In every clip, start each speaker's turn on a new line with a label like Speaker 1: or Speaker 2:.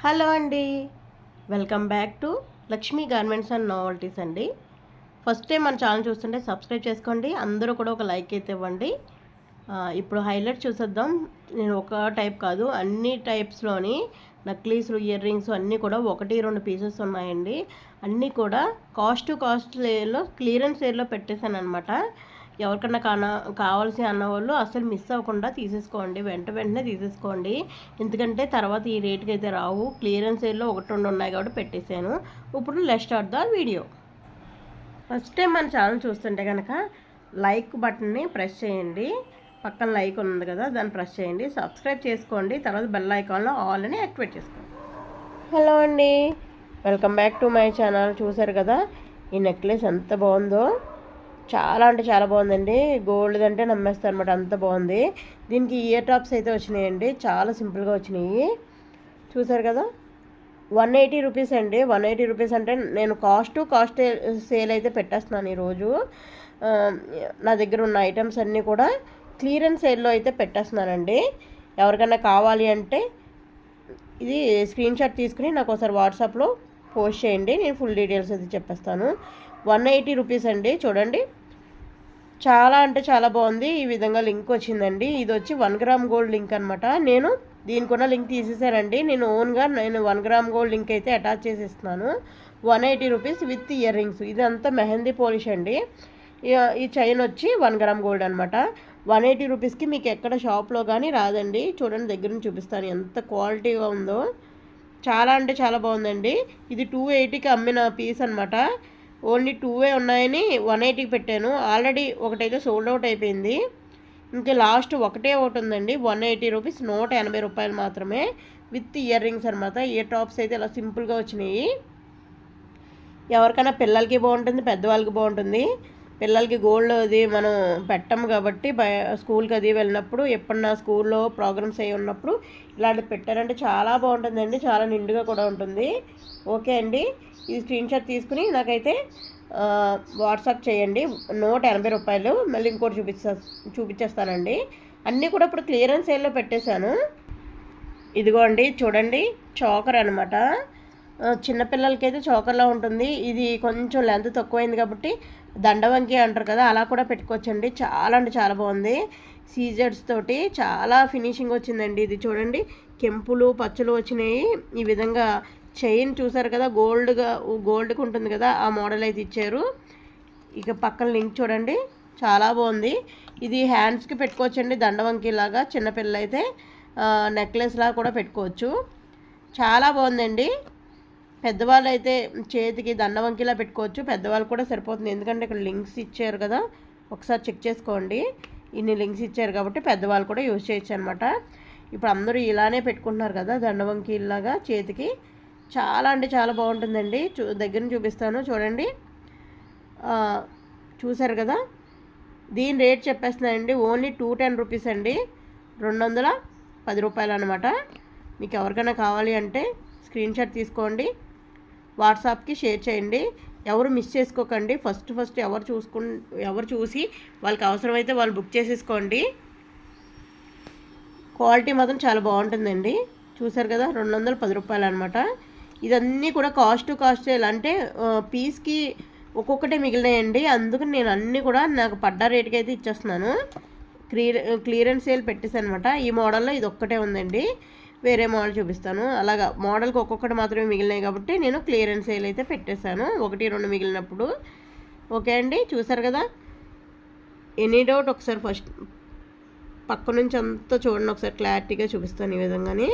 Speaker 1: Hello అండి, welcome back to Lakshmi garments and నోవల్టీస్ అండి. First time మన ఛానల్ చూస్తుంటే సబ్స్క్రైబ్ చేసుకోండి. అందరూ కూడా ఒక లైక్ అయితే ఇవ్వండి. ఇప్పుడు హైలైట్ చూసేద్దాం. నేను ఒక టైప్ కాదు, అన్ని టైప్స్లోని నక్లీస్లు, ఇయర్ రింగ్స్ అన్నీ కూడా 1-2 పీసెస్ ఉన్నాయండి. అన్నీ కూడా కాస్ట్ సేల్లో, క్లియరెన్స్ సేల్లో పెట్టేశాను అనమాట. ఎవరికన్నా కావాల్సి అన్నవాళ్ళు అసలు మిస్ అవ్వకుండా తీసేసుకోండి, వెంటనే తీసేసుకోండి. ఎందుకంటే తర్వాత ఈ రేట్కి అయితే రావు. క్లియరెన్స్ సేల్లో 1-2 ఉన్నాయి కాబట్టి పెట్టేశాను. ఇప్పుడు let's start the video. First time మన ఛానల్ చూస్తుంటే కనుక లైక్ బటన్ని ప్రెస్ చేయండి. పక్కన లైక్ ఉంది కదా, దాన్ని ప్రెస్ చేయండి. సబ్స్క్రైబ్ చేసుకోండి. తర్వాత బెల్ ఐకాన్లో ఆల్ అని యాక్టివేట్ చేసుకోండి. హలో అండి, welcome back to my channel. చూసారు కదా ఈ నెక్లెస్ ఎంత బాగుందో. చాలా అంటే చాలా బాగుందండి. గోల్డ్ అంటే నమ్మేస్తారు అనమాట, అంత బాగుంది. దీనికి ఇయర్ టాప్స్ అయితే వచ్చినాయండి, చాలా సింపుల్గా వచ్చినాయి. చూసారు కదా 180 రూపీస్ అండి. 180 రూపీస్ అంటే నేను కాస్ట్ సేల్ అయితే పెట్టేస్తున్నాను ఈరోజు. నా దగ్గర ఉన్న ఐటమ్స్ అన్నీ కూడా క్లియరెన్స్ సేల్లో అయితే పెట్టేస్తున్నానండి. ఎవరికైనా కావాలి అంటే ఇది స్క్రీన్ షాట్ తీసుకుని నాకు ఒకసారి వాట్సాప్లో పోస్ట్ చేయండి, నేను ఫుల్ డీటెయిల్స్ అయితే చెప్పేస్తాను. 180 రూపీస్ అండి. చూడండి, చాలా అంటే చాలా బాగుంది. ఈ విధంగా లింక్ వచ్చిందండి. ఇది వచ్చి 1 గ్రామ్ గోల్డ్ లింక్ అనమాట. నేను దీనికున్న లింక్ తీసేసానండి. నేను 1 గ్రామ్ గోల్డ్ లింక్ అయితే అటాచ్ చేసి ఇస్తున్నాను. 180 రూపీస్ విత్ ఇయర్ రింగ్స్. ఇదంతా మెహందీ పాలిష్ అండి. ఈ చైన్ వచ్చి 1 గ్రామ్ గోల్డ్ అనమాట. 180 రూపీస్కి మీకు ఎక్కడ షాప్లో కానీ రాదండి. చూడండి, దగ్గర నుంచి చూపిస్తాను ఎంత క్వాలిటీగా ఉందో. చాలా అంటే చాలా బాగుందండి. ఇది 280కి అమ్మిన పీస్ అనమాట. ఓన్లీ 2 ఉన్నాయని 180కి పెట్టాను. ఆల్రెడీ ఒకటైతే సోల్డ్ అవుట్ అయిపోయింది. ఇంకా లాస్ట్ ఒకటి ఉందండి. 180 రూపీస్, 180 రూపాయలు మాత్రమే విత్ ఇయర్ రింగ్స్ అనమాట. ఇయర్ టాప్స్ అయితే ఇలా సింపుల్గా వచ్చినాయి. ఎవరికైనా పిల్లలకి బాగుంటుంది, పెద్దవాళ్ళకి బాగుంటుంది. పిల్లలకి గోల్డ్ అది మనం పెట్టము కాబట్టి స్కూల్కి అది వెళ్ళినప్పుడు, ఎప్పుడన్నా స్కూల్లో ప్రోగ్రామ్స్ అయ్యి ఉన్నప్పుడు ఇలాంటివి పెట్టారంటే చాలా బాగుంటుందండి. చాలా నిండుగా కూడా ఉంటుంది. ఓకే అండి, ఈ స్క్రీన్ షాట్ తీసుకుని నాకైతే వాట్సాప్ చేయండి. 180 రూపాయలు. మళ్ళీ ఇంకోటి చూపించేస్తానండి. అన్నీ కూడా ఇప్పుడు క్లియరెన్స్ సేల్లో పెట్టేశాను. ఇదిగో అండి, చూడండి, చోకర్ అనమాట. చిన్నపిల్లలకి అయితే చోకర్లా ఉంటుంది. ఇది కొంచెం లెంత్ తక్కువైంది కాబట్టి దండవంకి అంటారు కదా, అలా కూడా పెట్టుకోవచ్చండి. చాలా అంటే చాలా బాగుంది. సీజర్స్ తోటి చాలా ఫినిషింగ్ వచ్చిందండి. ఇది చూడండి, కెంపులు పచ్చలు వచ్చినాయి. ఈ విధంగా చైన్ చూసారు కదా, గోల్డ్కి ఉంటుంది కదా, ఆ మోడల్ అయితే ఇచ్చారు. ఇక పక్కన లింక్ చూడండి, చాలా బాగుంది. ఇది హ్యాండ్స్కి పెట్టుకోవచ్చండి, దండవంకి లాగా. చిన్నపిల్లలు అయితే నెక్లెస్ లాగా కూడా పెట్టుకోవచ్చు. చాలా బాగుందండి. పెద్దవాళ్ళు అయితే చేతికి దండవంకిలా పెట్టుకోవచ్చు. పెద్దవాళ్ళు కూడా సరిపోతుంది, ఎందుకంటే ఇక్కడ లింక్స్ ఇచ్చారు కదా, ఒకసారి చెక్ చేసుకోండి. ఇన్ని లింక్స్ ఇచ్చారు కాబట్టి పెద్దవాళ్ళు కూడా యూజ్ చేయొచ్చు అనమాట. ఇప్పుడు అందరూ ఇలానే పెట్టుకుంటున్నారు కదా, దండవంకిలాగా చేతికి. చాలా అంటే చాలా బాగుంటుందండి. దగ్గర నుంచి చూపిస్తాను, చూడండి. చూసారు కదా, దీని రేట్ చెప్పేస్తున్నానండి. ఓన్లీ 210 రూపీస్ అండి. 210 రూపాయలు అనమాట. మీకు ఎవరికైనా కావాలి అంటే స్క్రీన్ షాట్ తీసుకోండి, వాట్సాప్కి షేర్ చేయండి. ఎవరు మిస్ చేసుకోకండి. ఫస్ట్ ఎవరు చూసి వాళ్ళకి అవసరమైతే వాళ్ళు బుక్ చేసేసుకోండి. క్వాలిటీ మాత్రం చాలా బాగుంటుందండి. చూసారు కదా, 210 రూపాయలు అనమాట. ఇదన్నీ కూడా కాస్ట్ సేల్ అంటే పీస్కి ఒక్కొక్కటే మిగిలినాయండి. అందుకని నేను అన్నీ కూడా నాకు పడ్డ రేటుకి అయితే ఇచ్చేస్తున్నాను. క్లియరెన్స్ సేల్ పెట్టేసాను అనమాట. ఈ మోడల్లో ఇది ఒక్కటే ఉందండి, వేరే మోడల్ చూపిస్తాను. అలాగా మోడల్కి ఒక్కొక్కటి మాత్రమే మిగిలినాయి కాబట్టి నేను క్లియరెన్స్ సేల్ అయితే పెట్టేశాను, 1-2 మిగిలినప్పుడు. ఓకే అండి, చూసారు కదా. ఎనీ డౌట్ ఒకసారి ఫస్ట్ పక్క నుంచి అంతా చూడండి, ఒకసారి క్లారిటీగా చూపిస్తాను ఈ విధంగానే.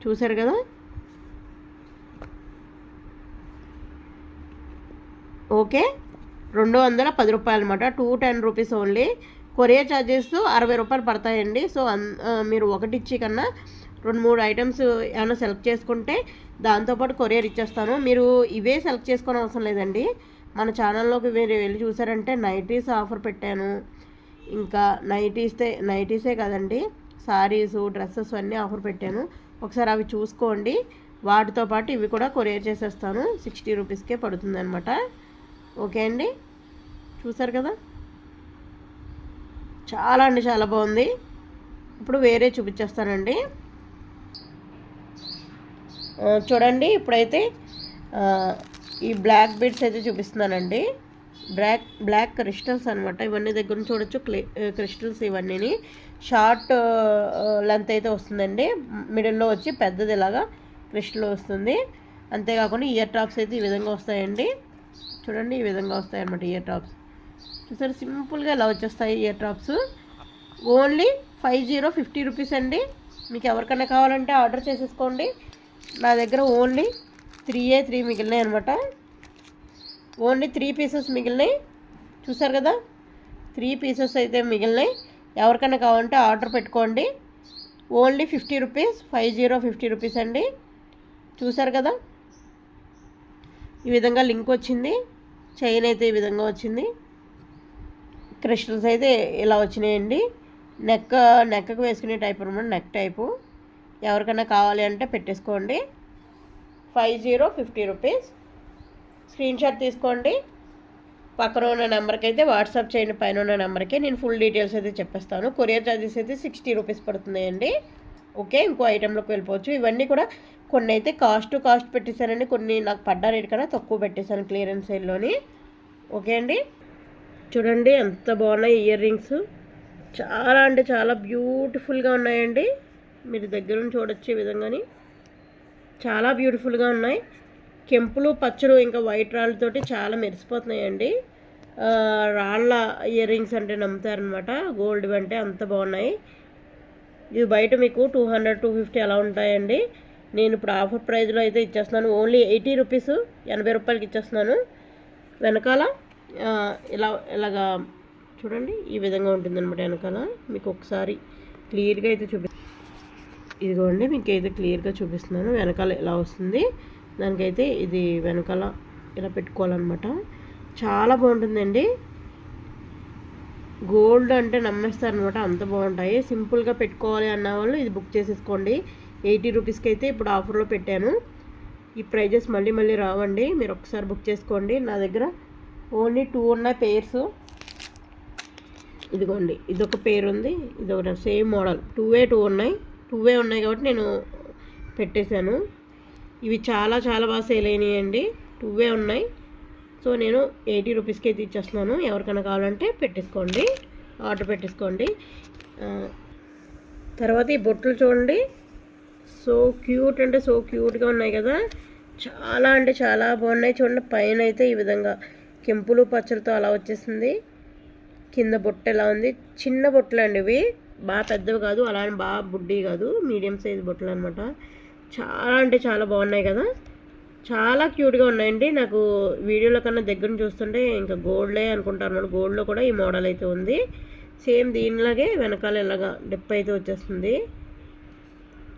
Speaker 1: చూసారు కదా, ఓకే. 210 రూపాయలు అనమాట. 210 రూపీస్ ఓన్లీ. కొరియర్ ఛార్జెస్ 60 రూపాయలు పడతాయండి. సో మీరు ఒకటి ఇచ్చి కన్నా 2-3 ఐటమ్స్ ఏమైనా సెలెక్ట్ చేసుకుంటే దాంతోపాటు కొరియర్ ఇచ్చేస్తాను. మీరు ఇవే సెలెక్ట్ చేసుకోవడం అవసరం లేదండి. మన ఛానల్లోకి మీరు వెళ్ళి చూసారంటే నైటీస్ ఆఫర్ పెట్టాను. ఇంకా నైటీసే కదండి, సారీసు, డ్రెస్సెస్ అన్నీ ఆఫర్ పెట్టాను. ఒకసారి అవి చూసుకోండి. వాటితో పాటు ఇవి కూడా కొరియర్ చేసేస్తాను. 60 రూపీస్కే పడుతుంది అనమాట. ఓకే అండి, చూసారు కదా, చాలా అంటే చాలా బాగుంది. ఇప్పుడు వేరే చూపించేస్తానండి. చూడండి ఇప్పుడైతే ఈ బ్లాక్ బీడ్స్ అయితే చూపిస్తున్నానండి. బ్లాక్ క్రిస్టల్స్ అనమాట. ఇవన్నీ దగ్గర నుంచి చూడొచ్చు క్రిస్టల్స్. ఇవన్నీ షార్ట్ లెంత్ అయితే వస్తుందండి. మిడిల్లో వచ్చి పెద్దది ఇలాగా క్రిస్టల్ వస్తుంది. అంతేకాకుండా ఇయర్ టాప్స్ అయితే ఈ విధంగా వస్తాయండి. చూడండి ఈ విధంగా వస్తాయి అన్నమాట ఇయర్ టాప్స్. చూసారు సింపుల్గా ఇలా వచ్చేస్తాయి ఇయర్ టాప్స్. ఓన్లీ 50 రూపీస్ అండి. మీకు ఎవరికైనా కావాలంటే ఆర్డర్ చేసేసుకోండి. నా దగ్గర ఓన్లీ 3 మిగిలినాయి అనమాట. ఓన్లీ 3 పీసెస్ మిగిలినాయి. చూసారు కదా 3 పీసెస్ అయితే మిగిలినాయి. ఎవరికైనా కావాలంటే ఆర్డర్ పెట్టుకోండి. Only 50 rupees. 50 రూపీస్ అండి. చూసారు కదా ఈ విధంగా లింక్ వచ్చింది. చైన్ అయితే ఈ విధంగా వచ్చింది. క్రిస్టల్స్ అయితే ఇలా వచ్చినాయండి. నెక్కకు వేసుకునే టైప్ అనమాట. Neck type. ఎవరికైనా కావాలి అంటే పెట్టేసుకోండి. 50 రూపీస్. స్క్రీన్ షాట్ తీసుకోండి. పక్కన ఉన్న నెంబర్కి అయితే వాట్సాప్ చేయండి. పైన ఉన్న నెంబర్కి నేను ఫుల్ డీటెయిల్స్ అయితే చెప్పేస్తాను. కొరియర్ ఛార్జెస్ అయితే 60 రూపీస్ పడుతున్నాయండి. ఓకే, ఇంకో ఐటెంలోకి వెళ్ళిపోవచ్చు. ఇవన్నీ కూడా కొన్ని అయితే కాస్ట్ పెట్టేశానండి. కొన్ని నాకు పడ్డ రేట్ కన్నా తక్కువ పెట్టేశాను క్లియరెన్స్ సేల్లోని. ఓకే అండి, చూడండి ఎంత బాగున్నాయి ఇయర్ రింగ్స్. చాలా అంటే చాలా బ్యూటిఫుల్గా ఉన్నాయండి. మీరు దగ్గర నుంచి చూడొచ్చు ఈ విధంగాని. చాలా బ్యూటిఫుల్గా ఉన్నాయి. కెంపులు పచ్చలు ఇంకా వైట్ రాళ్ళతోటి చాలా మెరిసిపోతున్నాయండి. రాళ్ళ ఇయర్ రింగ్స్ అంటే నమ్ముతారనమాట. గోల్డ్ అంటే అంత బాగున్నాయి. ఇవి బయట మీకు 200-250 అలా ఉంటాయండి. నేను ఇప్పుడు ఆఫర్ ప్రైస్లో అయితే ఇచ్చేస్తున్నాను. ఓన్లీ 80 రూపీస్, 80 రూపాయలకి ఇచ్చేస్తున్నాను. వెనకాల ఇలాగా చూడండి ఈ విధంగా ఉంటుందన్నమాట. వెనకాల మీకు ఒకసారి క్లియర్గా అయితే ఇదిగోండి మీకు అయితే క్లియర్గా చూపిస్తున్నాను. వెనకాల ఇలా వస్తుంది. దానికైతే ఇది వెనకాల ఇలా పెట్టుకోవాలన్నమాట. చాలా బాగుంటుందండి. గోల్డ్ అంటే నమ్మేస్తారనమాట, అంత బాగుంటాయి. సింపుల్గా పెట్టుకోవాలి అన్న వాళ్ళు ఇది బుక్ చేసేసుకోండి. 80 రూపీస్కి అయితే ఇప్పుడు ఆఫర్లో పెట్టాను. ఈ ప్రైజెస్ మళ్ళీ రావండి. మీరు ఒకసారి బుక్ చేసుకోండి. నా దగ్గర ఓన్లీ 2 ఉన్నాయి పేర్స్. ఇదిగోండి ఇదొక పేరు ఉంది, ఇదొక సేమ్ మోడల్. 2 ఉన్నాయి కాబట్టి నేను పెట్టేశాను. ఇవి చాలా బాగా సేల్ అయినాయండి. 2 ఉన్నాయి. సో నేను 80 రూపీస్కి అయితే ఇచ్చేస్తున్నాను. ఎవరికైనా కావాలంటే పెట్టేసుకోండి, ఆర్డర్ పెట్టేసుకోండి. తర్వాత ఈ బొట్లు చూడండి, సో క్యూట్ అంటే సో క్యూట్గా ఉన్నాయి కదా. చాలా అంటే చాలా బాగున్నాయి. చూడండి పైన అయితే ఈ విధంగా కెంపులు పచ్చలతో అలా వచ్చేసింది. కింద బొట్టు ఎలా ఉంది. చిన్న బొట్లు అండి ఇవి, బాగా పెద్దవి కాదు, అలా అని బాగా బుడ్డి కాదు, మీడియం సైజ్ బొట్లు అనమాట. చాలా అంటే చాలా బాగున్నాయి కదా. చాలా క్యూట్గా ఉన్నాయండి. నాకు వీడియోలో కన్నా దగ్గర చూస్తుంటే ఇంకా గోల్డే అనుకుంటాను. గోల్డ్లో కూడా ఈ మోడల్ అయితే ఉంది. సేమ్ దీనిలాగే వెనకాల ఇలాగా డిప్ అయితే వచ్చేస్తుంది.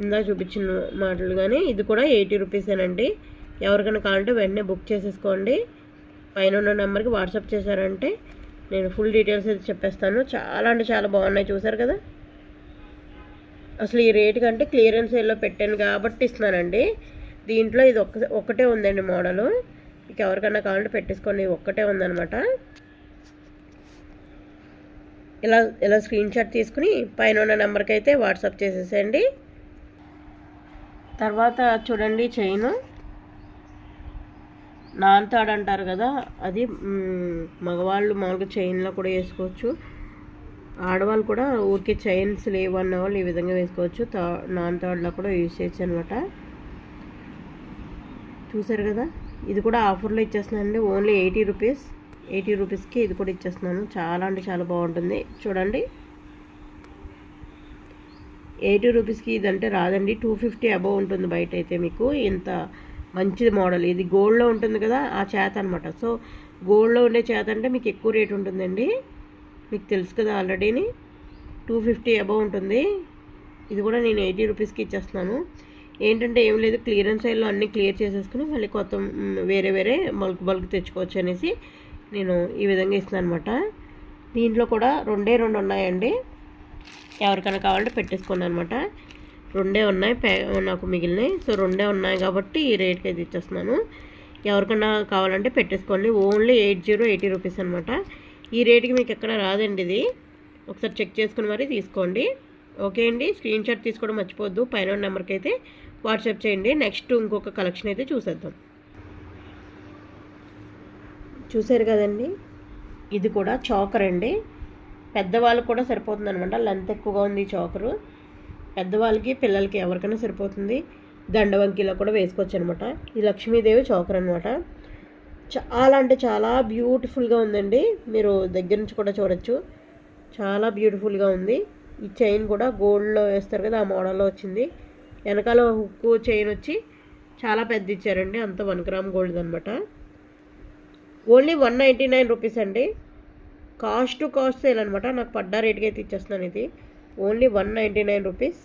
Speaker 1: ఇందా చూపించిన మాటలు కానీ ఇది కూడా 80 రూపీసేనండి. ఎవరికైనా కావాలంటే వెంటనే బుక్ చేసేసుకోండి. పైన ఉన్న నెంబర్కి వాట్సాప్ చేశారంటే నేను ఫుల్ డీటెయిల్స్ అయితే చెప్పేస్తాను. చాలా అంటే చాలా బాగున్నాయి. చూసారు కదా. అసలు ఈ రేట్ కంటే క్లియరెన్స్ సేల్లో పెట్టాను కాబట్టి ఇస్తున్నానండి. దీంట్లో ఇది ఒక్కటే ఉందండి మోడలు. మీకు ఎవరికైనా కావాలంటే పెట్టేసుకోండి. ఒక్కటే ఉందన్నమాట. ఇలా స్క్రీన్ షాట్ తీసుకుని పైన ఉన్న నెంబర్కి అయితే వాట్సాప్ చేసేసేయండి. తర్వాత చూడండి చైన్ నాన్తాడు అంటారు కదా, అది మగవాళ్ళు మామూలుగా చైన్లో కూడా వేసుకోవచ్చు. ఆడవాళ్ళు కూడా ఊరికే చైన్స్ లేవు అన్న వాళ్ళు ఈ విధంగా వేసుకోవచ్చు. నాన్తాడులో కూడా యూజ్ చేయొచ్చు అనమాట. చూసారు కదా. ఇది కూడా ఆఫర్లో ఇచ్చేస్తున్నానండి. ఓన్లీ 80 రూపీస్కి ఇది కూడా ఇచ్చేస్తున్నాను. చాలా అంటే చాలా బాగుంటుంది. చూడండి 80 రూపీస్కి ఇదంటే రాదండి. 250 అబవ్ ఉంటుంది బయట అయితే. మీకు ఇంత మంచిది మోడల్. ఇది గోల్డ్లో ఉంటుంది కదా, ఆ చేత అనమాట. సో గోల్డ్లో ఉండే చేత అంటే మీకు ఎక్కువ రేట్ ఉంటుందండి. మీకు తెలుసు కదా ఆల్రెడీని. 250 అబవ్ ఉంటుంది. ఇది కూడా నేను 80 రూపీస్కి ఇచ్చేస్తున్నాను. ఏంటంటే ఏం లేదు, క్లియరెన్స్ సేల్లో అన్నీ క్లియర్ చేసేసుకుని మళ్ళీ కొత్త వేరే బల్క్ తెచ్చుకోవచ్చు అనేసి నేను ఈ విధంగా ఇస్తున్నాను అనమాట. దీంట్లో కూడా 2 ఉన్నాయండి. ఎవరికైనా కావాలంటే పెట్టేసుకోండి అనమాట. 2 ఉన్నాయి నాకు మిగిలినాయి. సో 2 ఉన్నాయి కాబట్టి ఈ రేట్కి అయితే ఇచ్చేస్తున్నాను. ఎవరికైనా కావాలంటే పెట్టేసుకోండి. ఓన్లీ 80 రూపీస్ అనమాట. ఈ రేట్కి మీకు ఎక్కడ రాదండి. ఇది ఒకసారి చెక్ చేసుకుని మరీ తీసుకోండి. ఓకే అండి, స్క్రీన్ షాట్ తీసుకోవడం మర్చిపోవద్దు. పైన నెంబర్కి అయితే వాట్సాప్ చేయండి. నెక్స్ట్ ఇంకొక కలెక్షన్ అయితే చూసేద్దాం. చూసారు కదండి, ఇది కూడా చాకర్ అండి. పెద్దవాళ్ళకి కూడా సరిపోతుంది అనమాట. లెంత్ ఎక్కువగా ఉంది ఈ చాకరు. పెద్దవాళ్ళకి పిల్లలకి ఎవరికైనా సరిపోతుంది. దండవంకిలో కూడా వేసుకోవచ్చు అనమాట. ఇది లక్ష్మీదేవి చాకర్ అనమాట. చాలా అంటే చాలా బ్యూటిఫుల్గా ఉందండి. మీరు దగ్గర నుంచి కూడా చూడొచ్చు. చాలా బ్యూటిఫుల్గా ఉంది. ఈ చైన్ కూడా గోల్డ్లో వేస్తారు కదా, ఆ మోడల్లో వచ్చింది. వెనకాల హుక్కు చైన్ వచ్చి చాలా పెద్ద ఇచ్చారండి. అంత 1 గ్రామ్ గోల్డ్ అనమాట. ఓన్లీ 199 రూపీస్ అండి. కాస్ట్ టు కాస్ట్ సేల్ అనమాట. నాకు పడ్డా రేట్కి అయితే ఇచ్చేస్తున్నాను. ఇది ఓన్లీ 199 రూపీస్.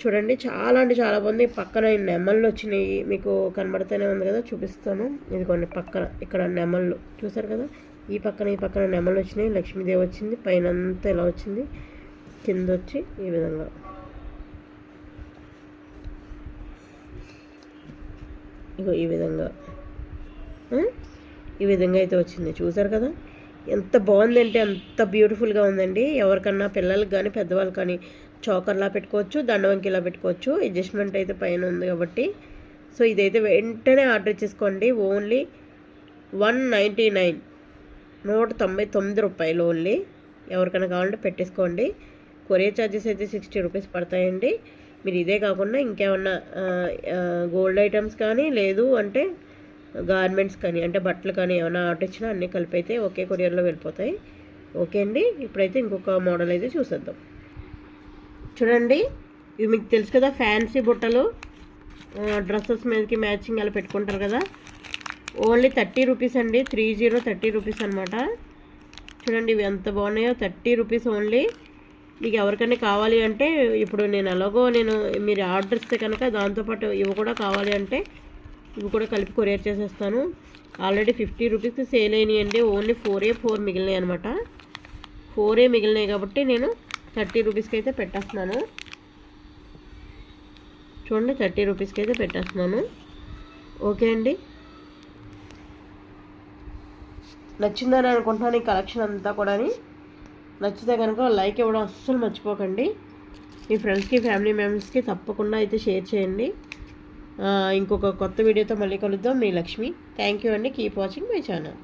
Speaker 1: చూడండి, చాలా అంటే చాలా బాగుంది. పక్కన నెమళ్ళు వచ్చినాయి, మీకు కనబడుతూనే ఉంది కదా, చూపిస్తాను. ఇదిగోండి పక్కన ఇక్కడ నెమళ్ళు చూసారు కదా, ఈ పక్కన నెమళ్ళు వచ్చినాయి. లక్ష్మీదేవి వచ్చింది, పైన అంతా ఇలా వచ్చింది, కింద వచ్చి ఈ విధంగా. ఇగో ఈ విధంగా అయితే వచ్చింది. చూసారు కదా, ఎంత బాగుందంటే అంత బ్యూటిఫుల్గా ఉందండి. ఎవరికన్నా పిల్లలకి కానీ పెద్దవాళ్ళకి కానీ చోకర్లా పెట్టుకోవచ్చు, దండవంకిలా పెట్టుకోవచ్చు. అడ్జస్ట్మెంట్ అయితే పైన ఉంది కాబట్టి. సో ఇదైతే వెంటనే ఆర్డర్ చేసుకోండి. ఓన్లీ 199, 199 రూపాయలు ఓన్లీ. ఎవరికైనా కావాలంటే పెట్టేసుకోండి. కొరియర్ ఛార్జెస్ అయితే 60 రూపీస్ పడతాయండి. మీరు ఇదే కాకుండా ఇంకేమన్నా గోల్డ్ ఐటమ్స్ కానీ, లేదు అంటే గార్మెంట్స్ కానీ, అంటే బట్టలు కానీ ఏమైనా ఆర్డర్ ఇచ్చినా అన్నీ కలిపి అయితే ఒకే కొరియర్లో వెళ్ళిపోతాయి. ఓకే అండి, ఇప్పుడైతే ఇంకొక మోడల్ అయితే చూసేద్దాం. చూడండి, ఇవి మీకు తెలుసు కదా, ఫ్యాన్సీ బుట్టలు డ్రెస్సెస్ మీదకి మ్యాచింగ్ అలా పెట్టుకుంటారు కదా. ఓన్లీ 30 రూపీస్ అండి. 30 రూపీస్ అనమాట. చూడండి ఇవి ఎంత బాగున్నాయో. 30 రూపీస్ ఓన్లీ. మీకు ఎవరికైనా కావాలి అంటే ఇప్పుడు నేను మీరు ఆర్డర్ ఇస్తే కనుక దాంతోపాటు ఇవి కూడా కావాలి అంటే ఇవి కూడా కలిపి కొరియర్ చేసేస్తాను. ఆల్రెడీ 50 రూపీస్కి సేల్ అయినాయండి. ఓన్లీ 4 మిగిలినాయి అనమాట. 4 మిగిలినాయి కాబట్టి నేను 30 రూపీస్కి అయితే పెట్టేస్తున్నాను. చూడండి, 30 రూపీస్కి అయితే పెట్టేస్తున్నాను. ఓకే అండి, నచ్చిందని అనుకుంటున్నాను ఈ కలెక్షన్ అంతా కూడా. నచ్చితే కనుక లైక్ ఇవ్వడం అస్సలు మర్చిపోకండి. మీ ఫ్రెండ్స్కి, ఫ్యామిలీ మెంబర్స్కి తప్పకుండా అయితే షేర్ చేయండి. ఇంకొక కొత్త వీడియోతో మళ్ళీ కలుద్దాం. మీ లక్ష్మి. థ్యాంక్ యూ అండి. Keep watching my channel.